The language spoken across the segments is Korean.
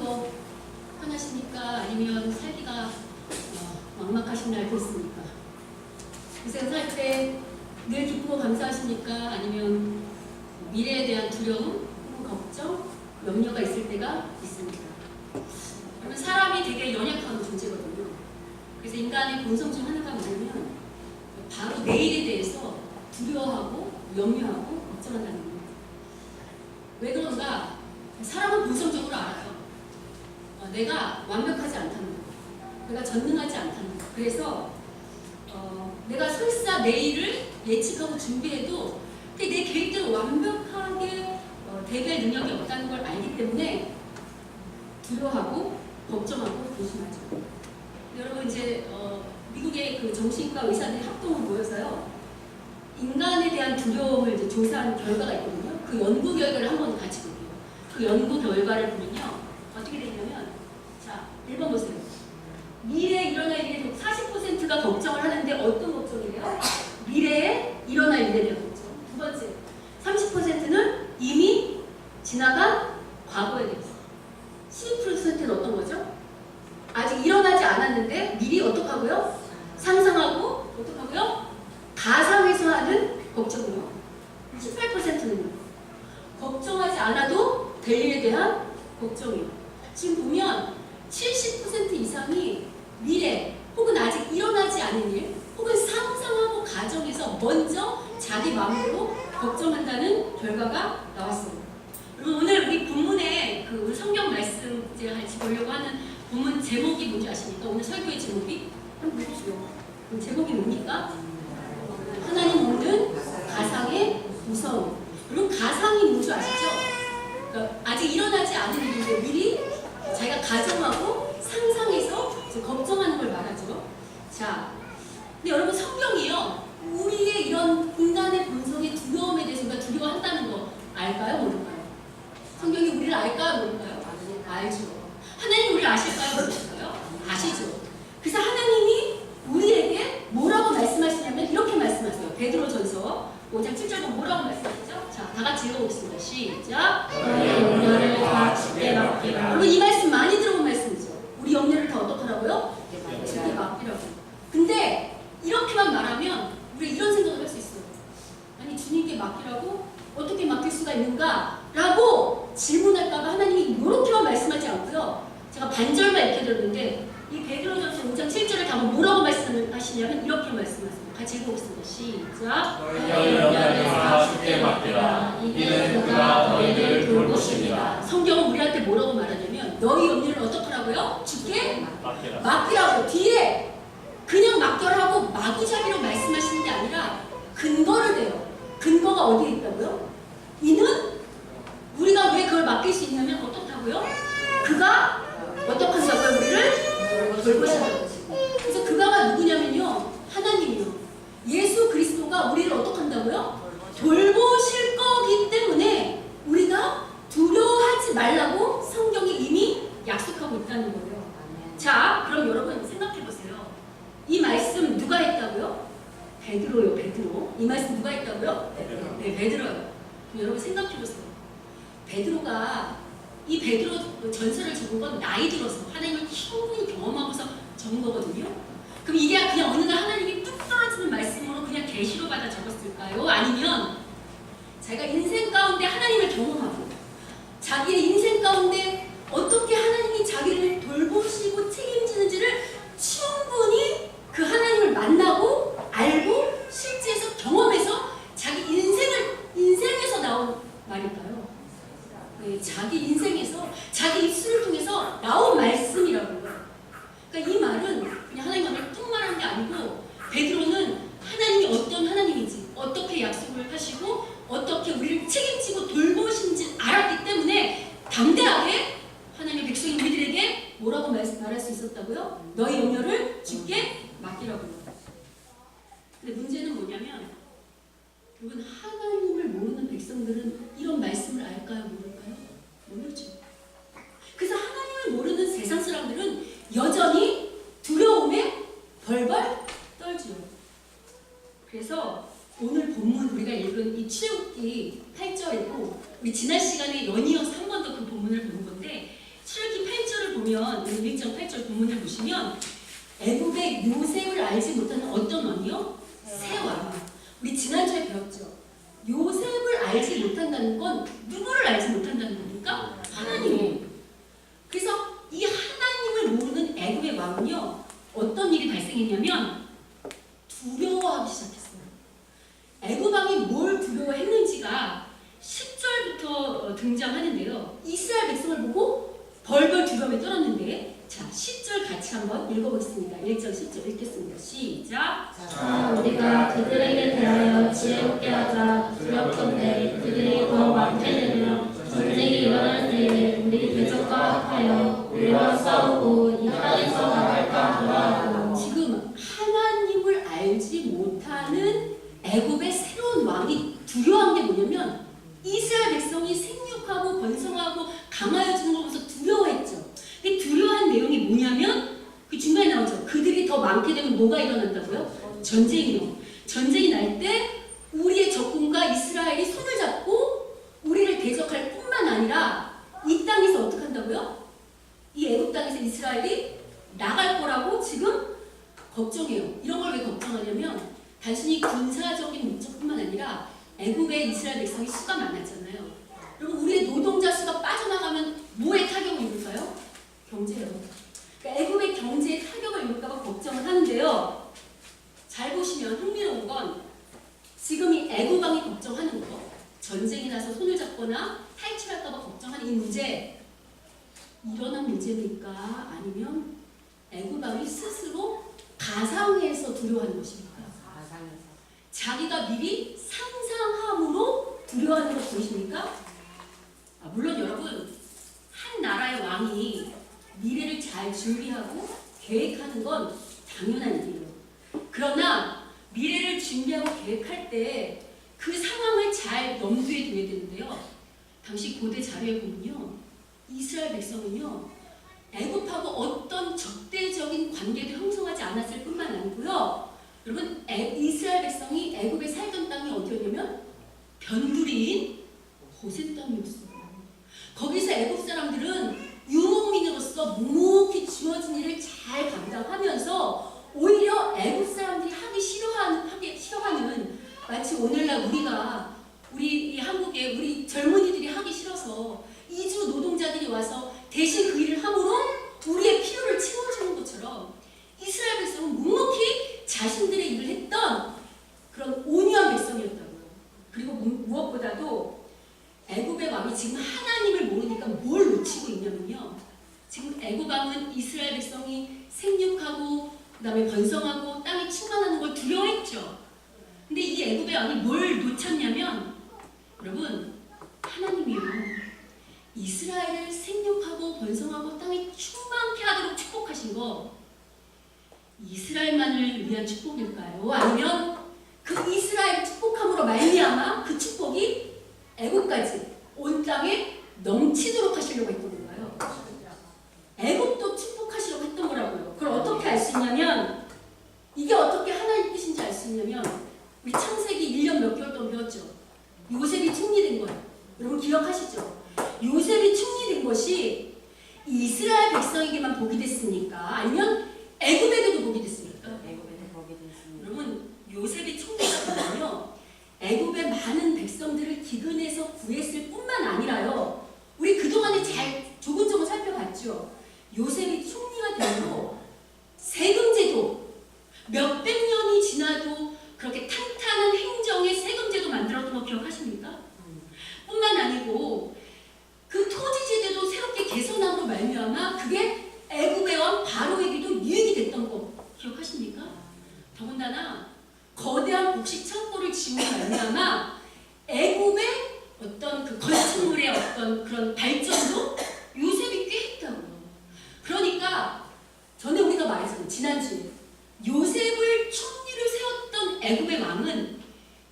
더 편하십니까? 아니면 살기가 막막하신 날도 있습니까? 이 세상 살 때 늘 기쁘고 감사하십니까? 아니면 미래에 대한 두려움, 걱정, 염려가 있을 때가 있습니다. 그러면 사람이 되게 연약한 존재거든요. 그래서 인간의 본성 중 하나가 뭐냐면 바로 내일에 대해서 두려워하고 염려하고 걱정한다는 겁니다. 왜 그런가? 사람은 본성적으로 알아요. 내가 완벽하지 않다는 거, 내가 전능하지 않다는 거. 그래서 내가 설사 내일을 예측하고 준비해도 내 계획대로 완벽하게 대비할 능력이 없다는 걸 알기 때문에 두려워하고 걱정하고 조심하죠. 여러분 이제 미국의 그 정신과 의사들이 합동으로 모여서요, 인간에 대한 두려움을 이제 조사한 결과가 있거든요. 그 연구 결과를 한번 같이 볼게요. 그 연구 결과를 보면요, 어떻게 되냐면, 자, 1번 보세요. 미래에 일어날 일에 40%가 걱정을 하는데 어떤 걱정이에요? 미래에 일어날 일에 대한 걱정. 두 번째, 30%는 이미 지나간 과거에 대해서. 12%는 어떤 거죠? 아직 일어나지 않았는데 미리 어떡하고요? 상상하고 어떡하고요? 가상에서 하는 걱정이요. 18%는요. 걱정하지 않아도 될 일에 대한 걱정이요. 지금 보면 70% 이상이 미래 혹은 아직 일어나지 않은 일 혹은 상상하고 가정에서 먼저 자기 마음대로 걱정한다는 결과가 나왔어요. 여러분, 오늘 우리 본문에 그 우리 성경 말씀 제가 같이 보려고 하는 본문 제목이 뭔지 아십니까? 오늘 설교의 제목이 한번 보십시오. 제목이 뭡니까? 하나님 없는 가상의 무서움. 여러분, 가상이 뭔지 아시죠? 그러니까 아직 일어나지 않은 일인데 미리 자기가 가정하고 상상해서 걱정하는 걸 말하죠. 자, 근데 여러분, 성경이요, 우리의 이런 인간의 본성의 두려움에 대해서 우리가 두려워한다는 거 알까요? 모를까요? 성경이 우리를 알까요? 모를까요? 알죠. 하나님 우리를 아실까요? 모르실까요? 아시죠. 그래서 하나님이 우리에게 뭐라고 말씀하시냐면 이렇게 말씀하세요. 베드로전서 5장 7절 보면 뭐라고 말씀하시죠? 자, 다 같이 읽어보겠습니다. 시작. 너희 염려를 다 주께 맡기라. 여러분, 이 말씀 많이 들어본 말씀이죠. 우리 염려를 다 어떡하라고요? 주께 맡기라고. 근데 이렇게만 말하면 우리 이런 생각을 할 수 있어요. 아니, 주님께 맡기라고? 어떻게 맡길 수가 있는가? 라고 질문할까봐 하나님이 이렇게만 말씀하지 않고요, 제가 반절만 이렇게 들었는데 이 베드로전서 5장 7절을 다 뭐라고 말씀하시냐면 이렇게 말씀하세요. 같이 읽어보겠습니다. 시작. 너희 염려를 다 주께 맡기라. 이는 그가 너희를 돌보십니다. 성경은 우리한테 뭐라고 말하냐면 너희 염려를 어떡하라고요? 주께 맡기라고. 뒤에 그냥 맡겨라고 마구잡이로 말씀하시는 게 아니라 근거를 대요. 근거가 어디에 있다고요? 이는 우리가 왜 그걸 맡길 수 있냐면 어떻다고요? 그가 어떡한다고요? 우리를 돌보신다고. 그래서 그가가 누구냐면요, 하나님이요. 예수 그리스도가 우리를 어떡한다고요? 돌보실 거기 때문에 우리가 두려워하지 말라고 성경이 이미 약속하고 있다는 거예요. 자, 그럼 여러분 생각해보세요. 이 말씀 누가 했다고요? 베드로요, 베드로. 이 말씀 누가 했다고요? 네, 베드로요. 여러분 생각해보세요. 베드로가 이 베드로 전설을 적은 건 나이 들어서 하나님을 충분히 경험하고서 적은 거거든요. 그럼 이게 그냥 어느 날 하나님이 뚝 떨어지는 말씀으로 그냥 계시로 받아 적었을까요? 아니면 자기가 인생 가운데 하나님을 경험하고 자기의 인생 가운데 어떻게 하나님이 자기를 돌보시고 책임지는지를 충분히 그 하나님을 만나고 알고 실제에서 경험해서 자기 인생에서 나온 말일까요? 네, 자기 인생에서 자기 입술을 통해서 나온 말씀이라고요. 그러니까 이 말은 그냥 하나님 앞에 뚝 말한 게 아니고 베드로는 하나님이 어떤 하나님인지, 어떻게 약속을 하시고 어떻게 우리를 책임지고 돌보신지 알았기 때문에 담대하게 하나님의 백성인 우리들에게 뭐라고 말할 수 있었다고요? 너희 염려를 주께 맡기라고요. 근데 문제는 뭐냐면 여러분, 하나님을 모르는 백성들은 이런 말씀을 알까요? 모를까요? 모르죠. 그래서 하나님을 모르는 세상 사람들은 여전히 두려움에 벌벌 떨죠. 그래서 오늘 본문 우리가 읽은 이 출애굽기 8절이고 우리 지난 시간에 연이어서 한 번 더 그 본문을 본 건데 출애굽기 보시면 1.8절 본문을 보시면 애굽의 요셉을 알지 못하는 어떤 왕이요? 새 왕. 우리 지난주에 배웠죠. 요셉을 알지 못한다는 건 누구를 알지 못한다는 겁니까? 하나님. 그래서 이 하나님을 모르는 애굽의 왕은요, 어떤 일이 발생했냐면 두려워하기 시작했어요. 애굽 왕이 뭘 두려워했는지가 10절부터 등장하는데요. 이스라엘 백성을 보고 벌벌 두려움에 떨었는데, 자, 10절 같이 한번 읽어보겠습니다. 1절 10절 읽겠습니다. 시작. 자, 우리가 그들에게 대하여 지혜롭게 하자. 두렵건대 그들이 더 많게 되며 전쟁이 일어날 때에 우리 대적과 합하여 우리와 싸우고 이 땅에서 나갈까 하라. 지금 하나님을 알지 못하는 애굽의 새로운 왕이 두려워한 게 뭐냐면 이스라엘 백성이 생육하고 번성하고 강하여지는 걸 보면서 두려워했죠. 근데 두려워한 내용이 뭐냐면 그 중간에 나오죠. 그들이 더 많게 되면 뭐가 일어난다고요? 전쟁이요. 전쟁이 날 때 우리의 적군과 이스라엘이 손을 잡고 우리를 대적할 뿐만 아니라 이 땅에서 어떻게 한다고요? 이 애굽 땅에서 이스라엘이 나갈 거라고 지금 걱정해요. 이런 걸 왜 걱정하냐면 단순히 군사적인 목적뿐만 아니라 애굽의 이스라엘 백성이 수가 많았잖아요. 그리고 우리의 노동자 수가 빠져나가면 뭐에 타격을 입을까요? 경제요. 그러니까 애굽의 경제에 타격을 입을까 봐 걱정을 하는데요. 잘 보시면 흥미로운 건 지금 이 애굽 왕이 걱정하는 거, 전쟁이 나서 손을 잡거나 탈출할까 봐 걱정하는 이 문제, 일어난 문제입니까? 아니면 애굽 왕이 스스로 가상에서 두려워하는 것입니까? 자기가 미리 상상함으로 두려워하는 것 보이십니까? 물론 여러분, 한 나라의 왕이 미래를 잘 준비하고 계획하는 건 당연한 일이에요. 그러나 미래를 준비하고 계획할 때 그 상황을 잘 염두에 둬야 되는데요. 당시 고대 자료에 보면요, 이스라엘 백성은요, 애굽하고 어떤 적대적인 관계도 형성하지 않았을 뿐만 아니고요. 여러분, 이스라엘 백성이 애굽에 살던 땅이 어디였냐면 변두리인 고센 땅이었어요. 거기서 애굽 사람들은 유목민으로서 묵묵히 주어진 일을 잘 감당하면서 오히려 애굽 사람들이 하기 싫어하는 마치 오늘날 우리 이 한국의 우리 젊은이들이 하기 싫어서 이주 노동자들이 와서 대신 그 일을 함으로 우리의 필요를 채워주는 것처럼 이스라엘 백성은 묵묵히 자신들의 일을 했던 그런 온유한 백성이었다고요. 그리고 무엇보다도 애굽의 왕이 지금 하나님을 모르니까 뭘 놓치고 있냐면요. 지금 애굽 왕은 이스라엘 백성이 생육하고 그 다음에 번성하고 땅이 충만하는 걸 두려워했죠. 근데 이 애굽의 왕이 뭘 놓쳤냐면, 여러분, 하나님이요, 이스라엘을 생육하고 번성하고 땅이 충만케 하도록 축복하신 거 이스라엘만을 위한 축복일까요? 아니면 그 이스라엘을 축복함으로 말미암아 그 축복이 애굽까지 온 땅에 넘치도록 하시려고 했던 건가요? 애굽도 축복하시려고 했던 거라고요. 그걸 어떻게 알 수 있냐면, 이게 어떻게 하나님 뜻인지 알 수 있냐면, 우리 창세기 1년 몇 개월 동안 배웠죠. 요셉이 총리된 거예요. 여러분 기억하시죠? 요셉이 총리된 것이 이스라엘 백성에게만 복이 됐습니까? 아니면 애굽에게도 복이 됐습니까? 애굽에도 복이 됐습니다. 여러분, 요셉이 총리가 되면요, 애굽의 많은 백성들을 기근에서 구했을 뿐만 아니라요, 우리 그동안에 잘 조근조근 살펴봤죠. 요셉이 총리가 되고 세금제도 몇백 년이 지나도 그렇게 탄탄한 행정의 세금제도 만들었던 거 기억하십니까? 뿐만 아니고 그 토지제도도 새롭게 개선함으로 말미암아 그게 애굽의 왕 바로에게도 유익이 됐던 거 기억하십니까? 더군다나 거대한 곡식 창고를 지으로 말미암아 애굽의 어떤 그 건축물의 어떤 그런 발전도 요셉이 꽤 했다고요. 그러니까 전에 우리가 말했잖아요. 지난주에 요셉을 총리를 세웠던 애굽의 왕은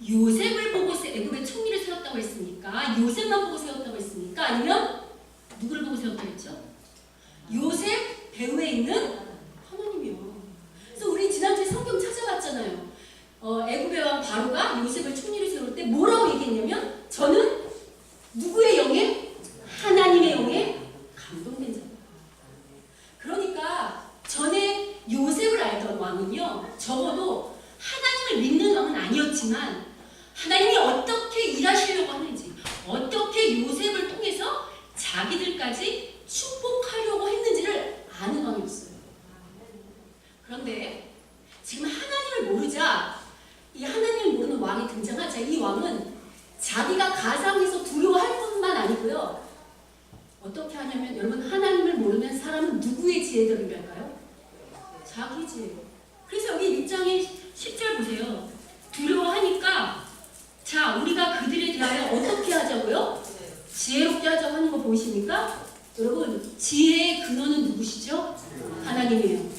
요셉을 보고 애굽의 총리를 세웠다고 했습니까? 요셉만 보고 세웠다고 했습니까? 아니면 누구를 보고 세웠다고 했죠? 요셉 배후에 있는 하나님이요. 그래서 우리 지난주에 성경 찾아봤잖아요. 애굽의 왕 바로가 요셉을 총리를 세울 때 뭐라고 얘기했냐면, 저는 누구의 영에? 하나님의 영에 감동된 자다. 때까지 축복하려고 했는지를 아는 왕이었어요. 그런데 지금 하나님을 모르자 이 하나님을 모르는 왕이 등장하자 이 왕은 자기가 가상에서 두려워할 뿐만 아니고요. 어떻게 하냐면 여러분 하나님을 모르는 사람은 누구의 지혜들이랄까요? 자기 지혜. 그래서 여기 1장의 10절 보세요. 두려워하니까 자 우리가 그들에 대하여 어떻게 하자고요? 지혜롭게 하자고 하는 거 보이십니까? 여러분 지혜의 근원은 누구시죠? 하나님이에요.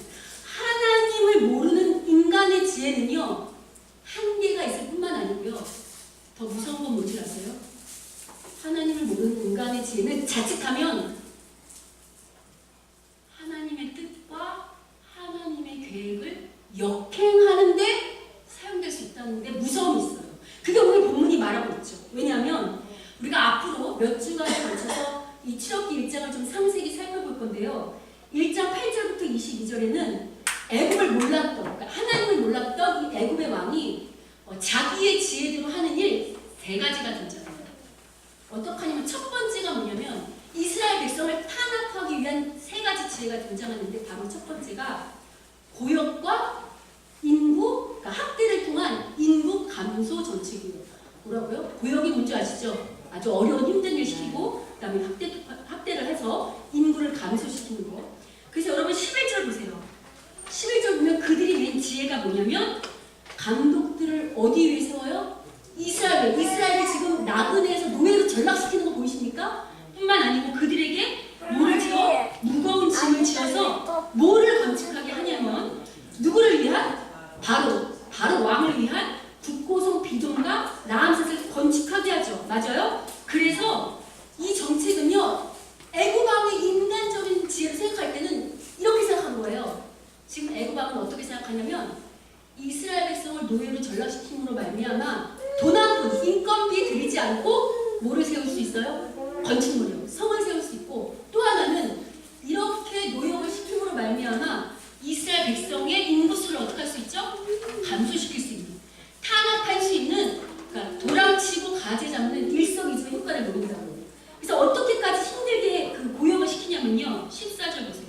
하나님을 모르는 인간의 지혜는요 한계가 있을 뿐만 아니고요 더 무서운 건 뭔지 아세요? 하나님을 모르는 인간의 지혜는 자칫하면 하나님의 뜻과 하나님의 계획을 역행하는데 사용될 수 있다는 데 무서움이 있어요. 그게 오늘 본문이 말하고 있죠. 왜냐하면 우리가 앞으로 몇 주간에 걸쳐서 이 출애굽기 1장을 좀 상세히 살펴볼 건데요. 1장 8절부터 22절에는 애굽을 몰랐던, 그러니까 하나님을 몰랐던 이 애굽의 왕이 자기의 지혜대로 하는 일 3가지가 등장합니다. 어떻게 하냐면 첫 번째가 뭐냐면 이스라엘 백성을 탄압하기 위한 3가지 지혜가 등장하는데 바로 첫 번째가 고역과 인구, 그러니까 학대를 통한 인구 감소 정책이에요. 뭐라고요? 고역이 뭔지 아시죠? 아주 어려운 힘든 일 시키고 그 다음에 학대를 해서 인구를 감소시키는 거. 그래서 여러분 11절 보세요. 11절 보면 그들이 낸 지혜가 뭐냐면 감독들을 어디 위에 세워요? 이스라엘을 지금 나그네에서 노예로 전락시키는 거 보이십니까? 뿐만 아니고 그들에게 뭐를 지어? 무거운 짐을 지어서 뭐를 건축하게 하냐면 누구를 위한? 바로 왕을 위한 국고성 비동과 라암셋을 건축하게 하죠. 맞아요? 그래서 이 정책은요 애굽 왕의 인간적인 지혜를 생각할 때는 이렇게 생각한 거예요. 지금 애굽 왕은 어떻게 생각하냐면 이스라엘 백성을 노예로 전락시킴으로 말미암아 돈 한 푼 인건비 들이지 않고 뭐를 세울 수 있어요? 건축물이요. 성을 세울 수 있고 또 하나는 이렇게 노역을 시킴으로 말미암아 이스라엘 백성의 인구수를 어떻게 할 수 있죠? 감소시킬 수 있는, 탄압할 수 있는, 그러니까 도랑치고 가재 잡는 일석이조의 효과를 노린다고. 그래서 어떻게까지 힘들게 그 고역을 시키냐면요. 14절 보세요.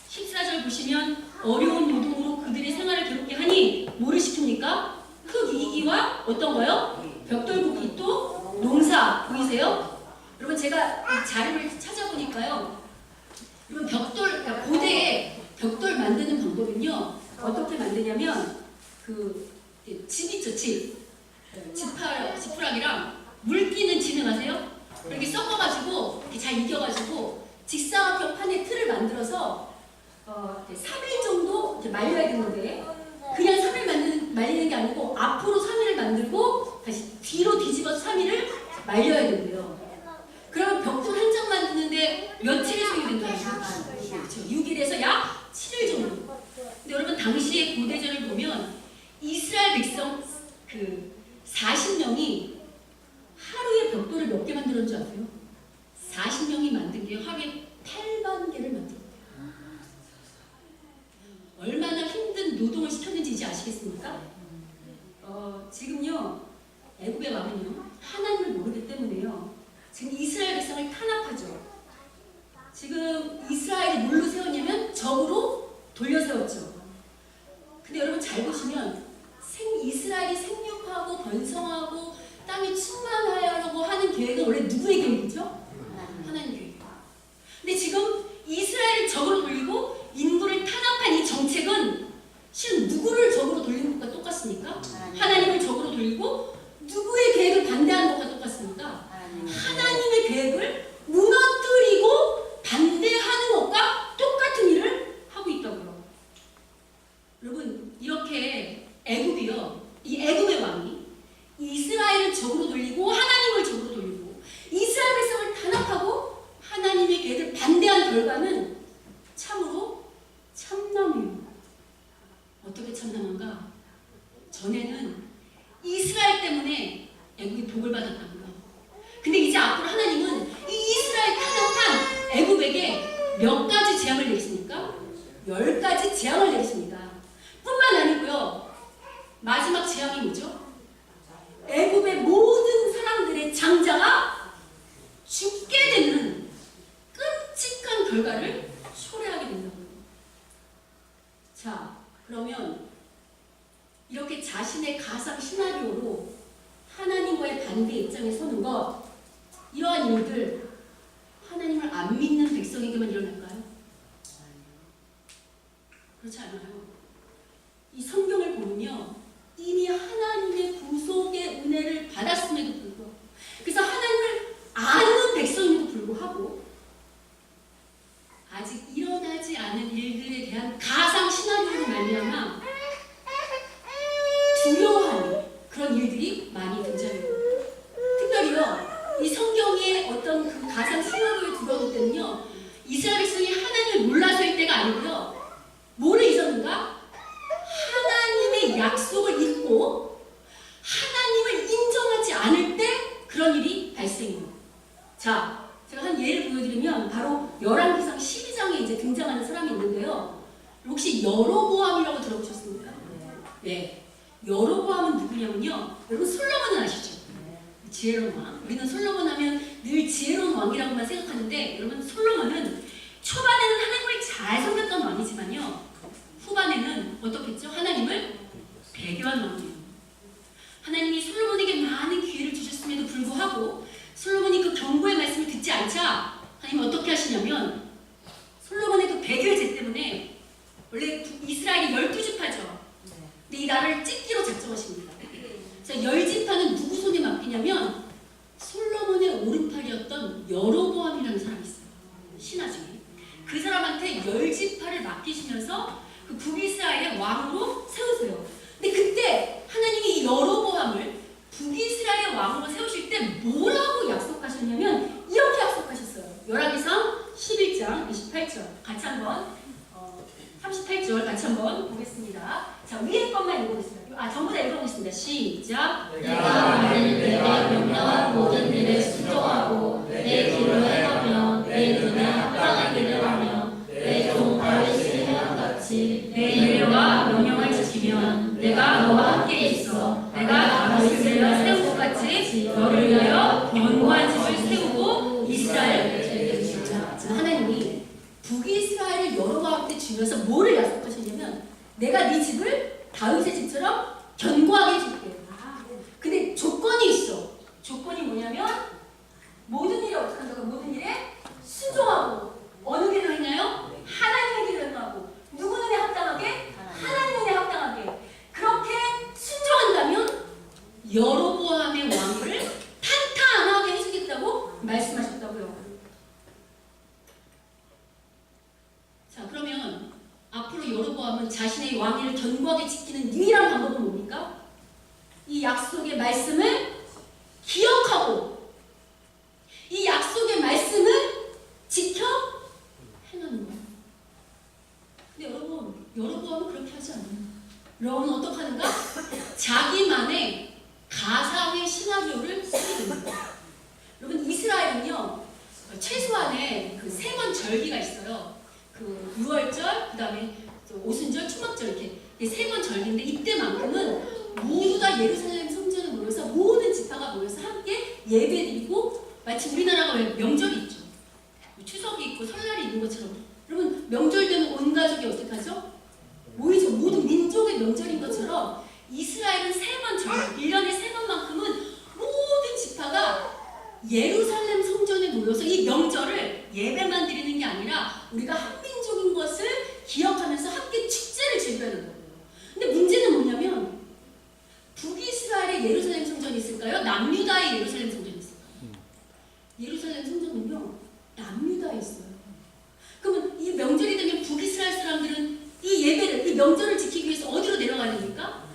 14절 보시면 어려운 노동으로 그들의 생활을 괴롭게 하니 뭐를 시킵니까? 흙이기와 어떤 거요? 벽돌 굽기 또 농사 보이세요? 여러분 제가 이 자료를 찾아보니까요. 여러분 그러니까 고대에 벽돌 만드는 방법은요. 어떻게 만드냐면 집 있죠, 집. 지푸라기랑 물 끼는 지능 아세요? 이렇게 섞어가지고 이렇게 잘 이겨가지고 직사각형 판에 틀을 만들어서 3일 정도 이렇게 말려야 되는데 그냥 3일 말리는 게 아니고 앞으로 3일을 만들고 다시 뒤로 뒤집어서 3일을 말려야 된대요. 그러면 벽돌 한 장 만드는데 며칠이 소요된다는 거죠? 그렇죠. 6일에서 약 7일 정도. 근데 여러분 당시의 고대전을 보면 이스라엘 백성 40명이 하루에 벽돌을 몇 개 만들었는 줄 아세요? 40명이 만든 게 하루에 8만 개를 만들었대요. 얼마나 힘든 노동을 시켰는지 이제 아시겠습니까? 지금요 애굽의 왕은요 하나님을 모르기 때문에요 지금 이스라엘 백성을 탄압하죠. 지금 이스라엘이 뭘로 세웠냐면 적으로 돌려 세웠죠. 근데 여러분 잘 보시면 이스라엘이 생육하고 번성하고 땅이 충만하려고 하는 계획은 원래 누구의 계획이죠? 하나님 계획. 근데 지금 이스라엘을 적으로 돌리고 인구를 탄압한 이 정책은 실은 누구를 적으로 돌리는 것과 똑같습니까? 하나님을 적으로 돌리고 누구의 계획을 반대하는 것과 똑같습니까? 하나님의 계획을 무너뜨리고 반대하는 것과 똑같은 일을 하고 있다고요. 여러분 이렇게 애굽이요. 이 애굽의 왕이 이스라엘을 적으로 돌리고 하나님을 적으로 돌리고 이스라엘 백성을 탄압하고 하나님의 계획을 반대한 결과는 참으로 참남이에요. 어떻게 참남한가? 전에는 이스라엘 때문에 애굽이 복을 받았다고요. 근데 이제 앞으로 하나님은 이 이스라엘 탄압한 애굽에게 몇 가지 재앙을 내리십니까? 10가지 재앙을 내리십니다. 뿐만 아니고요. 마지막 재앙이 뭐죠? 애굽의 모든 사람들의 장자가 죽게 되는 결과를 초래하게 된다고요. 자, 그러면 이렇게 자신의 가상 시나리오로 하나님과의 반대 입장에 서는 것, 이러한 일들 하나님을 안 믿는 백성에게만 일어날까요? 그렇지 않아요. 이 성경을 보면요, 이미 하나님의 구속의 은혜를 받았음에도 불구하고, 그래서 하나님을 아는 백성임에도 불구하고 아직 일어나지 않은 일들에 대한 가상 시나리오로 말미암아 두려워하는 그런 일들이 많이 등장해요. 특별히요, 이 성경의 어떤 그 가상 시나리오에 들어올 때는요, 이스라엘 백성이 하나님을 몰라서일 때가 아니고요, 뭐를 잊었는가? 하나님의 약속을 잊고 하나님을 인정하지 않을 때 그런 일이 발생해요. 자, 제가 한 예를 보여드리면 바로 열왕기상 12장에 이제 등장하는 사람이 있는데요. 혹시 여로보암이라고 들어보셨습니까? 네. 여로보암은 누구냐면요, 여러분 솔로몬은 아시죠? 지혜로운 왕. 우리는 솔로몬 하면 늘 지혜로운 왕이라고만 생각하는데, 여러분 솔로몬은 초반에는 하나님을 잘 섬겼던 왕이지만요, 후반에는 어떻겠죠? 하나님을 배교한 왕이에요. 하나님이 솔로몬에게 많은 기회를 주셨음에도 불구하고 솔로몬이 그 경고의 말씀을 듣지 않자 하나님은 어떻게 하시냐면, 솔로몬의 그 배교의 죄 때문에, 원래 이스라엘이 12지파죠. 근데 이 나라를 찢기로 작정하십니다. 그래서 10지파는 누구 손에 맡기냐면 솔로몬의 오른팔이었던 여로보암이라는 사람이 있어요. 신하 중에. 그 사람한테 10지파를 맡기시면서 그 북이스라엘의 왕으로 세우세요. 근데 그때 하나님이 이 여로보암을 북이스라엘의 왕으로 세우실 때 뭐라고 약속하셨냐면 이렇게 약속하셨어요. 열왕기상 11장 28절 같이 한번 38절 같이 한번 보겠습니다. 자, 위에 것만 읽어보겠습니다. 전부 다 읽어보겠습니다. 시작. 내가 명령한 모든 일에 순종하고 내 길을 행하며 내 눈에 합당하기를 하며 내 종 다윗의 행함같이 내 윤례와 명령을 지키면 내가 너와 함께 있어 내가 다윗을 위하여 세운 것 같이 너를 위하여 견고한 집을 세우고 이스라엘. 하나님이 북이스라엘을 여로보암한테 주면서 뭐를 약속하시냐면 내가 네 집을 다윗의 집처럼 견고하게 해줄게. 근데 조건이 있어. 조건이 뭐냐면 모든 일에 어떻게 한다고? 모든 일에 순종하고. 어느 길로 했나요? 하나님의 길로 행하고. 누구 눈에 합당하게? 하나님 눈에 합당하게. 그렇게 순종한다면 여로보암의 왕위를 탄탄하게 해주겠다고 말씀하셨다고요. 자, 그러면 앞으로 여로보암은 자신의 왕위를 견고하게 지키는 유일한 방법은 뭡니까? 이 약속의 말씀을 기억하고 이 약속의 말씀을 지켜 행하는 거예요. 근데 여로보암은 그렇게 하지 않아요. 여러분은 어떻게 하는가? 자기만의 가상의 시나리오를 쓰게 됩니다. 여러분 이스라엘은요, 최소한의 그 3번 절기가 있어요. 그 6월절, 그 다음에 오순절, 추석절 이렇게 3번 절기인데 이때만큼은 모두 다 예루살렘 성전에 모여서 모든 지파가 모여서 함께 예배드리고, 마치 우리나라가 왜 명절이 있죠. 추석이 있고 설날이 있는 것처럼 여러분 명절 때는 온 가족이 어떻게 하죠? 모이죠. 모든 민족의 명절인 것처럼 이스라엘은 3번 절기, 1년에 3번만큼은 모든 지파가 예루살렘 성전에 모여서 이 명절을 예배만 드리는 게 아니라 우리가 한민족인 것을 기억하면서 함께 축제를 즐겨야 된다고요. 근데 문제는 뭐냐면 북이스라엘의 예루살렘 성전이 있을까요? 남유다의 예루살렘 성전이 있을까요? 예루살렘 성전은요, 남유다에 있어요. 그러면 이 명절이 되면 북이스라엘 사람들은 이 예배를, 이 명절을 지키기 위해서 어디로 내려가야 됩니까?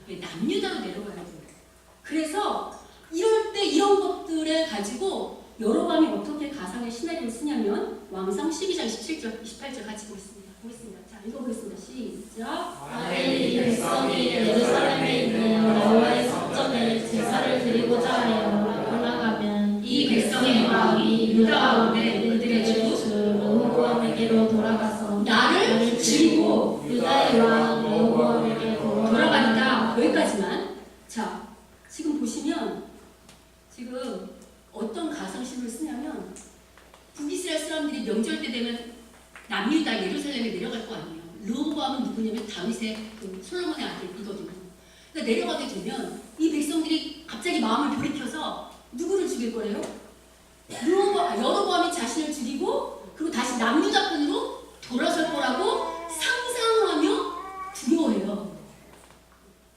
남유다로 내려가야 돼요. 그래서 이럴 때 이런 것들을 가지고 여로보암이 어떻게 가상의 시나리오를 쓰냐면 왕상 12장 17절, 28절 같이 보겠습니다. 자, 읽어보겠습니다. 시작. 만일 이 백성이 예루살렘에 있는 여호와의 성전에 제사를 드리고자 하여 올라가면 이 백성의 마음이 유다 가운데 그들의 주 르호보암에게로 돌아가서 나를 줄이고 유다의 왕 르호보암에게 돌아간다. 여기까지만. 자, 지금 보시면 지금 어떤 가상신을 쓰냐면 북이스라엘 사람들이 명절 때 되면 남유다 예루살렘에 내려갈 거 아니에요. 르호보암은 누구냐면 다윗의 그 솔로몬의 아들이거든요. 그러니까 내려가게 되면 이 백성들이 갑자기 마음을 돌이켜서 누구를 죽일 거래요? 여로보암이 자신을 죽이고 그리고 다시 남유다 편으로 돌아설 거라고 상상하며 두려워해요.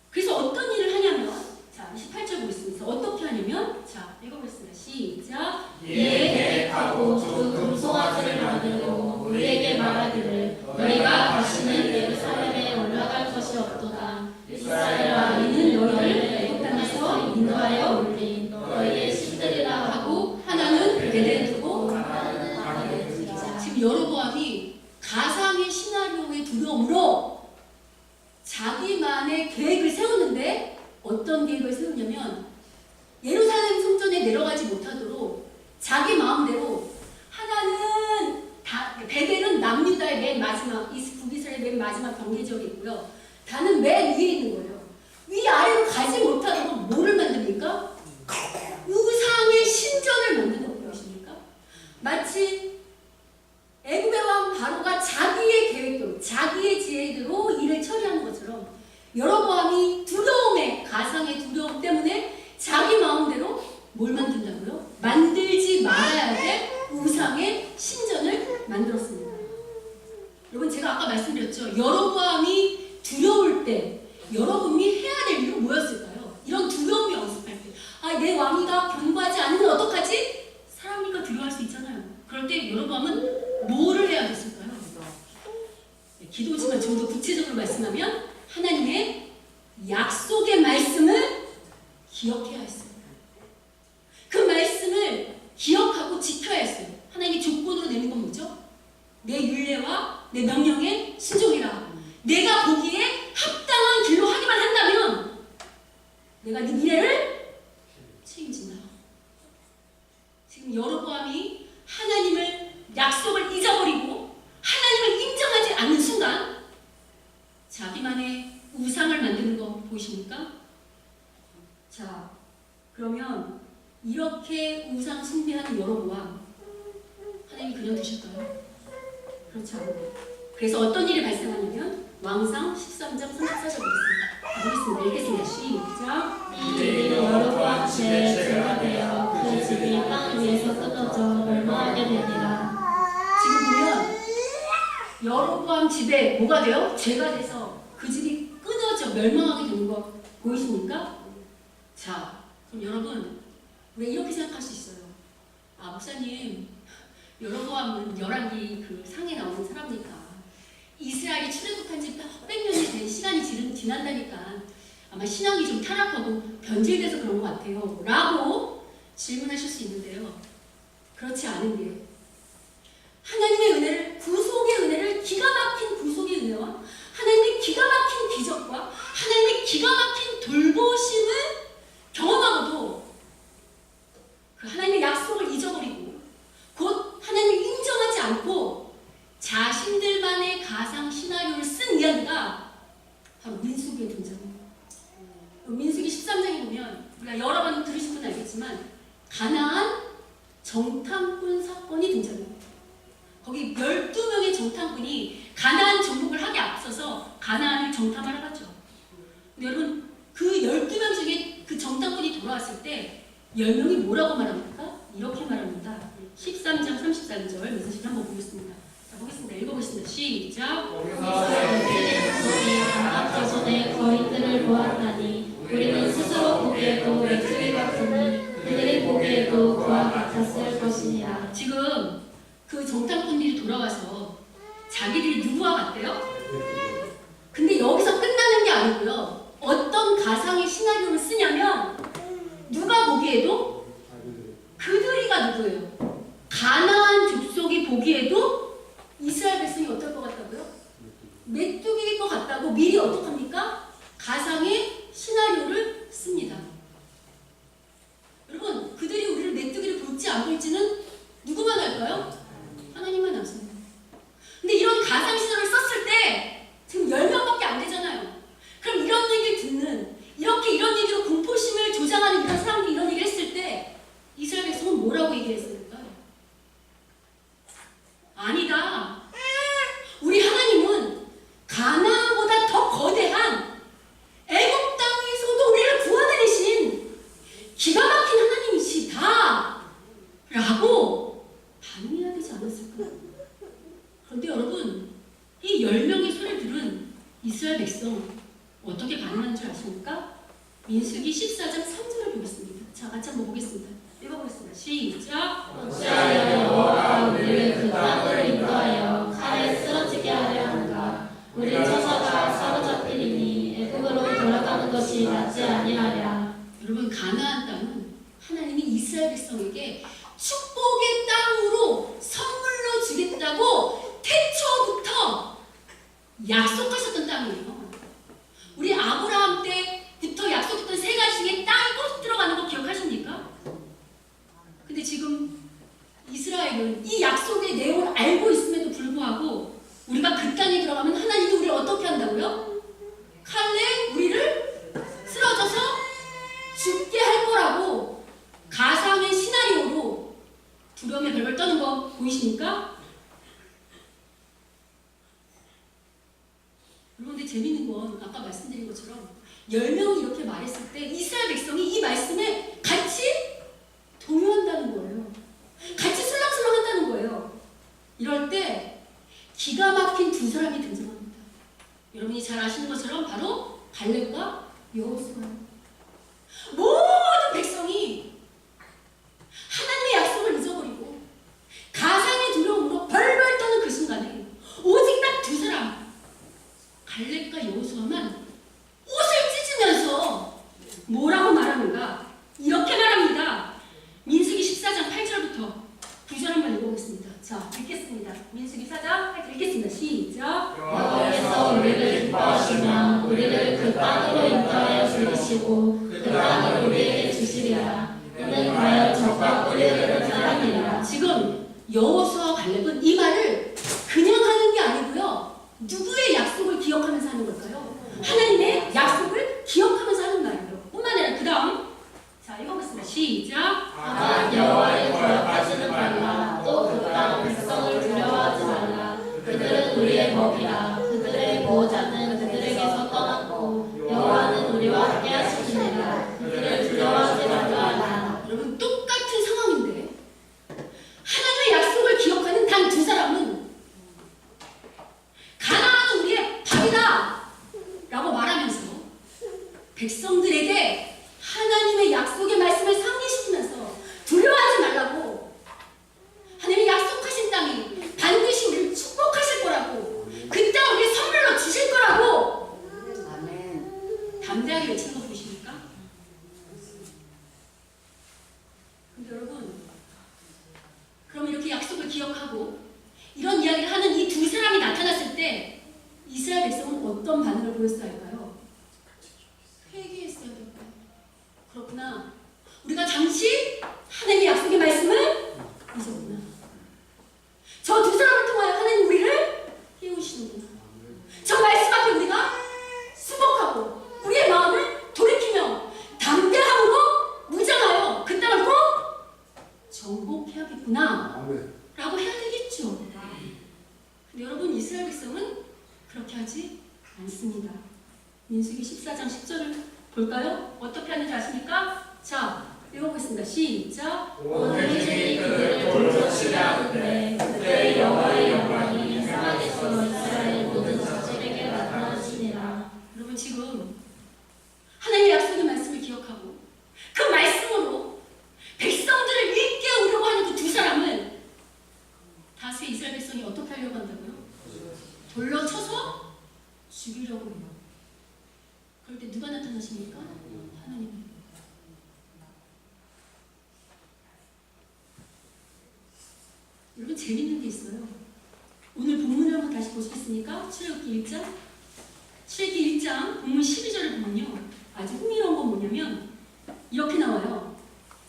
그래서 어떤 일을 하냐면, 자 28절 보겠습니다. 어떻게 하냐면, 자 읽어보겠습니다. 시작. 계획하고 두 금송아지를 만들고 우리에게 말하기를 너희가 다시는 예루살렘에 올라갈 것이 없도다. 이스라엘아, 이는 너희를 애굽 땅에서 인도하여 올린 너희의 신들이라 하고 하나는 베델에 두고 하나는 아내에 두리라. 지금 여로보암이 가상의 시나리오의 두려움으로 자기만의 계획을 세우는데 어떤 계획을 세우냐면 예루살렘 성전에 내려가지 못하도록 자기 마음대로 하나는 베델은 남유다의 맨 마지막 북이스라엘의 맨 마지막 경계 지역에 있고요. 다는 맨 위에 있는 거예요. 위아래로 가지 못하도록 뭐를 만듭니까? 우상의 신전을 만드는 것입니까? 마치 애굽의 왕 바로가 자기의 계획대로 자기의 지혜대로 일을 처리하는 것처럼 여로보암이 두려움에 가상의 두려움 때문에 자기 마음대로 뭘 만든다고요? 만들지 말아야 될 우상의 신전을 만들었습니다. 여러분 제가 아까 말씀드렸죠. 여로보암이 두려울 때 여러분이 해야 될 일은 뭐였을까요? 이런 두려움이 연습할 때 내 왕이가 견고하지 않으면 어떡하지? 사람이니까 두려워할 수 있잖아요. 그럴 때 여로보암은 뭐를 해야 됐을까요? 기도지만 좀 더 구체적으로 말씀하면 하나님의 약속의 말씀을 기억해야 했습니다. 그 말씀을 기억하고 지켜야 했어요. 하나님이 조건으로 내는 건 뭐죠? 내 율례와 내 명령에 순종해라. 내가 보기에 합당한 길로 하기만 한다면 내가 네 미래를 책임진다. 지금 여로보암이 하나님을 약속을 잊어버리고 하나님을 인정하지 않는 순간 자기만의 우상을 만드는 거 보이십니까? 자, 그러면 이렇게 우상 숭배하는 여로보암 하나님이 그냥 두실까요? 그렇지 않아요. 그래서 어떤 일이 발생하냐면 왕상 13장 34절 보겠습니다. 읽겠습니다. 시작. 이 일이 여로보암 집에 죄가 되어 그 집이 땅 위에서 끊어져 멸망하게 되니라. 지금 보면 여로보암 집에 뭐가 돼요? 죄가 돼서 그 집이 끊어져 멸망하게 되는 거 보이십니까? 자, 그럼 여러분 왜 이렇게 생각할 수 있어요? 아, 목사님, 여로보암은 열왕기 그 상에 나오는 사람이니까 이스라엘이 출애굽한 지 800년이 된 시간이 지난다니까 아마 신앙이 좀 타락하고 변질돼서 그런 것 같아요 라고 질문하실 수 있는데요. 그렇지 않은 게 하나님의 은혜를, 구속의 은혜를, 기가 막힌 구속의 은혜와 하나님의 기가 막힌 기적과 하나님의 기가 막힌 돌보심을 경험하고도 그 하나님의 약속을 잊어버리고 곧 하나님을 인정하지 않고 자신들만의 가상 시나리오를 쓴 이야기가 바로 민수기에 등장합니다. 민수기 13장에 보면 우리가 여러 번 들으신 분은 알겠지만 가나안 정탐꾼 사건이 등장합니다. 거기 12명의 정탐꾼이 가나안 정복을 하기 앞서서 가나안을 정탐하러 갔죠. 근데 여러분 그 12명 중에 그 정탐꾼이 돌아왔을 때 10명이 뭐라고 말합니까? 이렇게 말합니다. 13장 34절 메시지 한번 보겠습니다. 자, 보겠습니다. 읽어보겠습니다. 시작. 우리의 자손의 거인들을 보았다니 우리는 스스로 보기에도 메뚜기 같으니 그들이 보기에도 그와 같았을 것이니라. 지금 그 정탐꾼들이 돌아와서 자기들이 누구와 같대요? 근데 여기서 끝나는 게 아니고요. 어떤 가상의 시나리오를 쓰냐면 누가 보기에도 그들이가 누구예요? 가나안 족속이 보기에도 이스라엘 백성이 어떨 것 같다고요? 메뚜기일 것 같다고 미리 어떡합니까? 가상의 시나리오를 씁니다. 여러분 그들이 우리를 메뚜기를 볼지 안 볼지는 누구만 알까요? 하나님만 알습니다. 근데 이런 가상 시나리오를 썼을 때 지금 10명밖에 안 되잖아요. 그럼 이런 얘기를 듣는 이런 얘기로 공포심을 조장하는 이런 사람들이 이런 얘기를 했을 때 이스라엘 백성은 뭐라고 얘기했을까요? 아니다. 백성 어떻게 반응하는 줄 아십니까? 민수기 14장 3절을 보겠습니다. 자, 같이 한번 보겠습니다. 읽어보겠습니다. 시작. 어찌하여 여호와가 우리를 그 땅으로 인도하여 칼에 쓰러지게 하려 하는가? 우리 처자가 사로잡히리니 애굽으로 돌아가는 것이 낫지 아니하랴. 여러분, 가나안 땅은 하나님이 이스라엘 백성에게 축복의 땅으로 선물로 주겠다고 태초부터 약속하셨던 땅이에요. 우리 아브라함 때부터 약속했던 세 가지 중에 땅이 꼭 들어가는 거 기억하십니까? 근데 지금 이스라엘은 이 약속의 내용을 알고 있음에도 불구하고 우리가 그 땅에 들어가면 하나님이 우리를 어떻게 한다고요? 칼에 우리를 쓰러져서 죽게 할 거라고 가상의 시나리오로 두려움에 벌벌 떠는 거 보이십니까? 그런데 재밌는 건 아까 말씀드린 것처럼 10명이 이렇게 말했을 때 이스라엘 백성이 이 말씀에 같이 동요한다는 거예요. 같이 술렁술렁 한다는 거예요. 이럴 때 기가 막힌 두 사람이 등장합니다. 여러분이 잘 아시는 것처럼 바로 갈렙과 여호수아예요. 모든 백성이 하나님의 약속을 잊어버리고 가상의 두려움으로 벌벌 떠는 그 순간에 오직 딱 두 사람, 갈렙과 여호수아만 옷을 찢으면서 뭐라고 말하는가? 이렇게 말합니다. 민수기 14장 8절부터 9절 한번 읽어보겠습니다. 자, 읽겠습니다. 민수기 4장 8절 읽겠습니다. 시작. 여호와께서 우리를 기뻐하시며 우리를 그 땅으로 인도하여 주시고 그 땅을 우리에게 주시리라. 이는 과연 적과 우리를 사랑이라. 지금 여호수아와 갈렙은 이 말을 그냥 하는 게 아니고요. 누구의 약속을 기억하면서 하는 걸까요? 하나님의 약속을 기억하면서 하는 말이에요. 뿐만 아니라 그 다음, 자, 읽어보겠습니다. 시작. 다만 여호와의 거역하지는 말라. 또 그 땅 백성을 두려워하지 말라. 그들은 우리의 먹이라. 그들의 보호자는 그들에게서 떠났고 여호와는 우리와 함께 하시느니라. 그들을 두려워하지 말라. 여러분, 똑같은 상황인데 하나님의 약속을 기억하는 단 두 사람은 가나안은 우리의 밥이다 라고 말하면서 백성들에게 하나님의 약속의 말씀을 상기시키면서 두려워하지 말라고, 하나님의 약속하신 땅이 반드시 우리를 축복하실 거라고, 그 땅 우리의 선물로 주실 거라고 담대하게 외치는 거 보십니까? 근데 여러분, 그럼 이렇게 약속을 기억하고 이런 이야기를 하는 이 두 사람이 나타났을 때 이스라엘 백성은 어떤 반응을 보였어야 할까요? 회개했어야 될까요? 그렇구나. 우리가 잠시 하나님의 약속의 말씀을 잊었구나. 저 두 사람을 통하여 하나님 우리를 깨우시는구나. 저 말씀 앞에 우리가 수복하고 우리의 마음을 돌이키며 담대함으로 무장하여 그 땅을 꼭 정복해야겠구나 라고 해야 되겠죠. 근데 여러분, 이스라엘 백성은 그렇게 하지 않습니다. 민수기 14장 10절을 볼까요? 어떻게 하는지 아십니까? 자, 읽어보겠습니다. 시작. 온 회중이 그들을 돌로 치려 하는데 그들의 여호와의 영광이 사막에서 이스라엘 모든 자손에게 나타나시니라. 여러분, 지금 하나님의 약속의 말씀을 기억하고 그 말씀으로 백성들을 일깨우려고 하는 그 두 사람을 다수의 이스라엘 백성이 어떻게 하려고 한다고요? 돌로 쳐서 죽이려고 해요. 그럴 때 누가 나타나십니까? 하나님이. 여러분, 재밌는 게 있어요. 오늘 본문을 한번 다시 보시겠습니까? 출애굽기 1장. 출애굽기 1장 본문 12절을 보면요, 아주 흥미로운 건 뭐냐면 이렇게 나와요.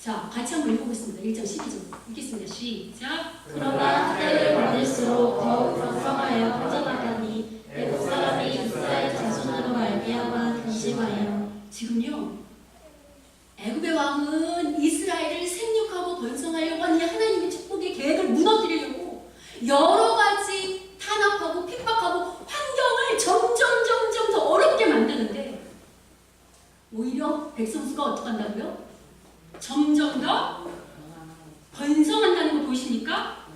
자, 같이 한번 읽어보겠습니다. 1장 12절 읽겠습니다. 시작. 그러나 때를 받을수록 더욱 강성하여 퍼져나가니 애국 사람이 이스라엘 자손으로 말미암아 근심하여. 지금요, 애굽의 왕은 이스라엘을 생육하고 번성하려고 하는 이 하나님의 축복의 계획을 무너뜨리려고 여러 가지 탄압하고 핍박하고 환경을 점점 더 어렵게 만드는데 오히려 백성 수가 어떻게 한다고요? 점점 더 번성한다는 거 보이십니까?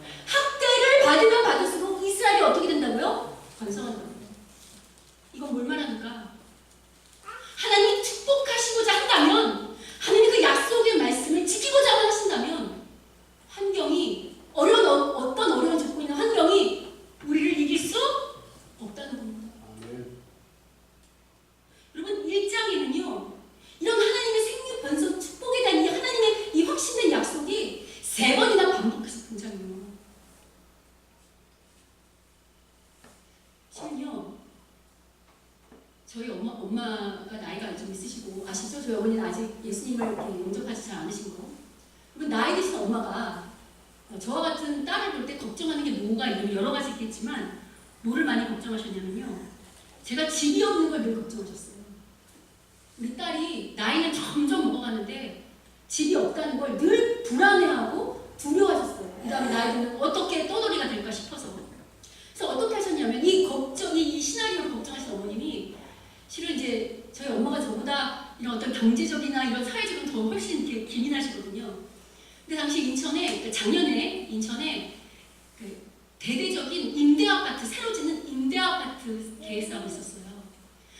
저희 엄마가 나이가 좀 있으시고 아시죠? 저희 어머니는 아직 예수님을 이렇게 영접하지 잘 않으신 거. 그리고 나이 드신 엄마가 저와 같은 딸을 볼 때 걱정하는 게 뭐가 있냐면 여러 가지 있겠지만 뭐를 많이 걱정하셨냐면요. 제가 집이 없는 걸 늘 걱정하셨어요. 우리 딸이 나이는 점점 먹어가는데 집이 없다는 걸 늘 불안해하고 두려워하셨어요. 그 다음에 나이 들면 어떻게 떠돌이가 될까 싶어서. 그래서 어떻게 하셨냐면 이 시나리오를 걱정하신 어머님이 실은 이제 저희 엄마가 저보다 이런 어떤 경제적이나 이런 사회적인 더 훨씬 이렇게 기민하시거든요. 근데 당시 그러니까 작년에 인천에 그 대대적인 임대아파트, 새로 짓는 임대아파트 계획사업이 있었어요.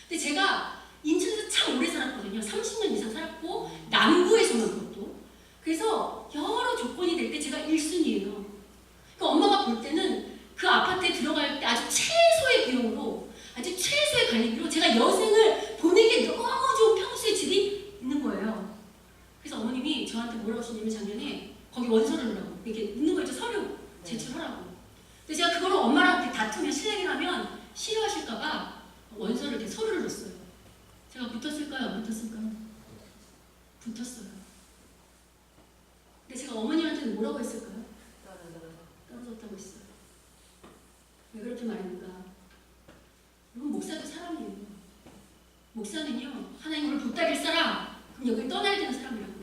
근데 제가 인천에서 참 오래 살았거든요. 30년 이상 살았고 남구에서만 그것도. 그래서 여러 조건이 될 때 제가 1순위예요. 그러니까 엄마가 볼 때는 그 아파트에 들어갈 때 아주 최소의 비용으로 아주 최소의 관리비로 제가 여생을 보내기 너무 좋은 평수의 집이 있는 거예요. 그래서 어머님이 저한테 뭐라고 하시냐면 작년에 거기 원서를 넣으라고 이렇게 있는 거 있죠. 서류 제출하라고. 근데 제가 그거를 엄마랑 이렇게 다투면 실행을 하면 싫어하실까봐 원서를 이렇게 서류를 넣었어요. 제가 붙었을까요? 안 붙었을까요? 붙었어요. 근데 제가 어머님한테는 뭐라고 했을까요? 떨어졌다고 했어요. 왜 그렇게 말합니까? 여러분 목사도 사람이에요. 목사는요 하나님을 붙들일 사람, 그럼 여기 떠나야 되는 사람이라고.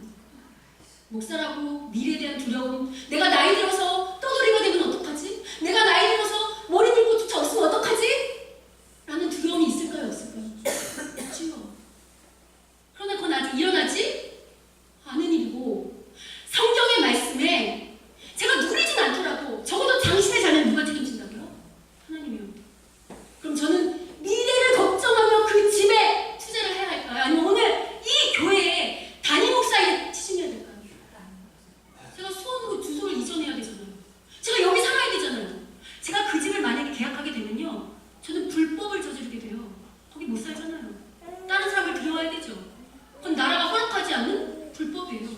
목사라고 미래에 대한 두려움, 내가 나이 들어서 떠돌이가 되면 어떡하지? 내가 나이 들어서 머리 들고 쫓아왔으면 어떡하지? 라는 두려움이 있을까요? 없을까요? 없지요. 그러나 그건 아직 일어나지 않은 일이고 성경의 말씀에 제가 누리진 않더라도 적어도 당신의 자녀는 누가 책임진다고요? 하나님이요. 그럼 저는 미래를 걱정하며 그 집에 투자를 해야 할까요? 아니면 오늘 이 교회에 담임 목사에 치중해야 될까요? 제가 수원으로 주소를 이전해야 되잖아요. 제가 여기 살아야 되잖아요. 제가 그 집을 만약에 계약하게 되면요, 저는 불법을 저지르게 돼요. 거기 못 살잖아요. 다른 사람을 들여와야 되죠. 그건 나라가 허락하지 않는 불법이에요.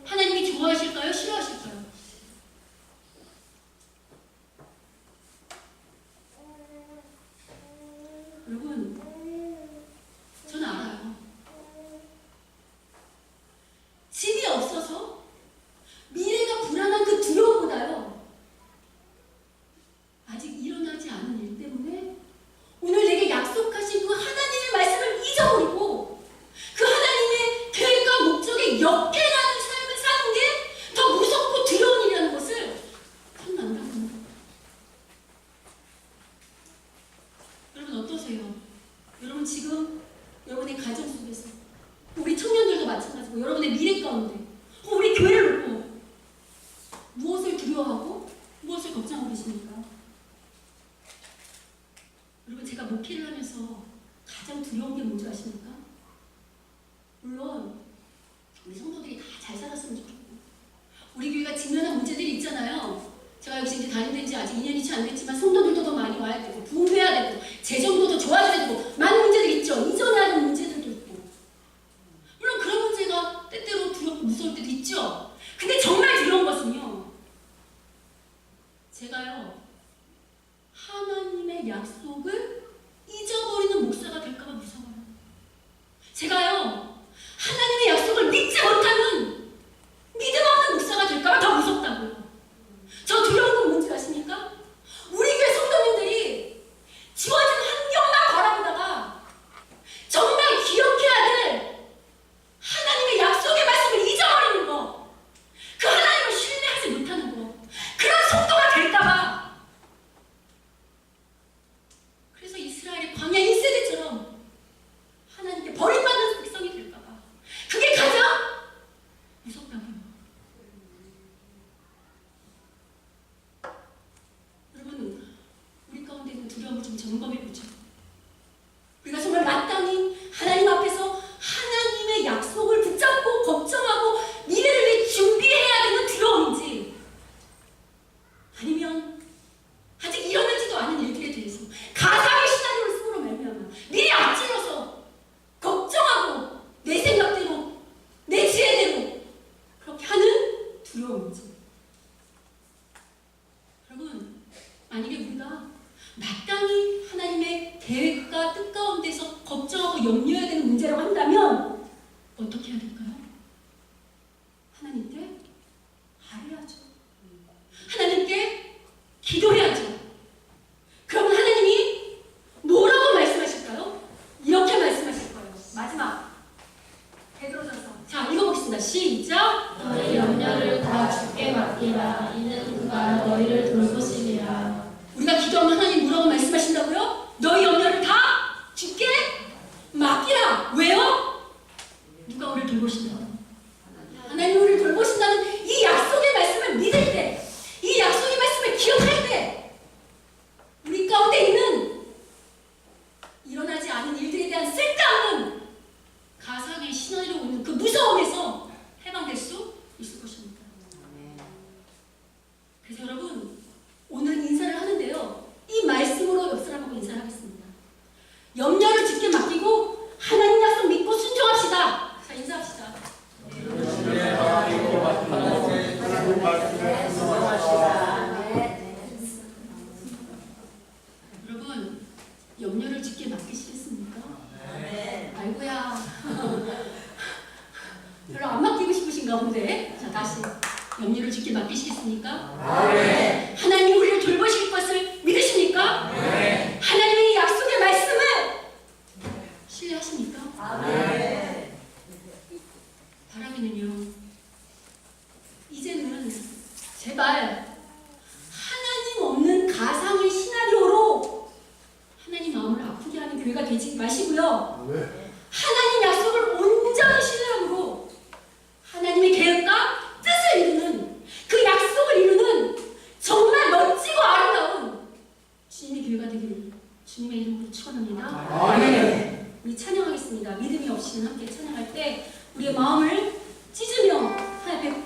하나님이 좋아하실까요? 싫어하실까요? 여러분, 저는 알아요. 집이 없어서 미래가 불안한 그 두려움보다요, 아직 일어나지 않은 일 때문에 오늘 내게 약속하신 그 하나님의 말씀을 잊어버리고 그 하나님의 계획과 목적에 역행하는 삶을 사는 게 더 무섭고 두려운 일이라는 것을 저는 안다고. 여러분 어떠세요? 여러분 지금 여러분의 가정 속에서, 우리 청년들도 마찬가지고 여러분의 미래 가운데 우리 교회를 놓고 무엇을 두려워하고 무엇을 걱정하고 계십니까? 여러분 제가 목회를 하면서 가장 두려운 게 뭔지 아십니까? 물론 우리 성도들이 다 잘 살았으면 좋겠고 우리 교회가 직면한 문제들이 있잖아요. 제가 여기서 이제 다니는 지 아직 2년이 채 안 됐지만 성도들도 더 많이 와야 되고 부흥해야 되고 재정도 더 좋아져야 되고 많은 문제들이 있죠. 이전해야 하는 문제들도 있고 물론 그런 문제가 때때로 두렵고 무서울 때도 있죠. 근데 정말 두려운 것은요, 제가요 하나님의 약속을 잊어버리는 목사가 될까봐 무서워요. 제가요 하나님의 약속을 믿지 못하는 믿음 없는 목사가 될까봐 더 무섭다고요. 저 두려운 건 뭔지 아십니까? 우리 교회 성도님들이 지워진 환경만 바라보다가 정말 기억해야 될 하나님의 약속의 말씀을 잊어버리는 거, 그 하나님을 신뢰하지 못하는 거, 그런 성도가 될까봐. 그래서 이스라엘의 광야 1세대처럼 하나님께 버림받는 백성이 될까봐 그게 가장 무섭다고요. 여러분 우리 가운데 있는 두려움을 좀 점검해보죠. 우리가 정말 마땅히 하나님 앞에서 하나님의 약속을 붙잡고 걱정하고 미래를 위해 준비해야 되는 두려움인지, 아니면 아직 일어나지도 않은 일들에 대해서 가상의 시나리오를 쓰므로 말미암아 미리 앞질러서 걱정하고 내 생각대로 내 지혜대로 그렇게 하는 두려움인지. 여러분 만약에 우리가 마땅히 하나님의 계획과 뜻 가운데서 걱정하고 염려해야 되는 문제라고 한다면 어떻게 해야 될까요? 하나님께 아뢰야죠. 하나님께 기도해야죠. 그러면 하나님이 뭐라고 말씀하실까요? 이렇게 말씀하실 거예요. 마지막 베드로전서. 자, 읽어보겠습니다. 시작. 너희 염려를 다 주께 맡기라. 이는 그가 너희를 돌보시리라. 우리가 기도하면 하나님 뭐라고 말씀하신다고요? 너희 염려를 다 주께 맡기라. 왜요? 누가 우리를 돌보신다? 하나님 우리를 돌보신다는 이 약속의 말씀을 믿을 때, 이 약속의 말씀을 기억할 때 우리 가운데 있는 일어나지 않은 일들에 대한 쓸데없는 가상의 시나리오 오는 그 무서움에서 해방될 수 있을 것입니다. 그래서 여러분, 오늘은 인사를 하는데요, 이 말씀으로 옆 사람하고 인사를 하겠습니다. 염려를 주께 맡기고 하나님 약속 믿고 순종합시다. 자, 인사합시다. 여러분, 염려를 주께 맡기시겠습니까? 아이고야. 별로 안 맡기고 싶으신가 본데. 자, 다시. 염려를 주께 맡기시겠습니까? 네. 하나님이 우리를 돌보실 것을 믿으십니까? 네. 하나님의 약속의 말씀을 신뢰하십니까? 네. 바라기는요, 이제는 제발 하나님 없는 가상의 시나리오로 하나님 마음을 아프게 하는 교회가 되지 마시고요. 하나님 약속을 온전히 신뢰함으로 하나님의 계획과 뜻을 이루는, 그 약속을 이루는 정말 멋지고 아름다운 주님의 교회가 되기를 주님의 이름으로 축원합니다. 우리 찬양하겠습니다. 믿음이 없이는 함께 찬양할 때 우리의 마음을 찢으며 하나님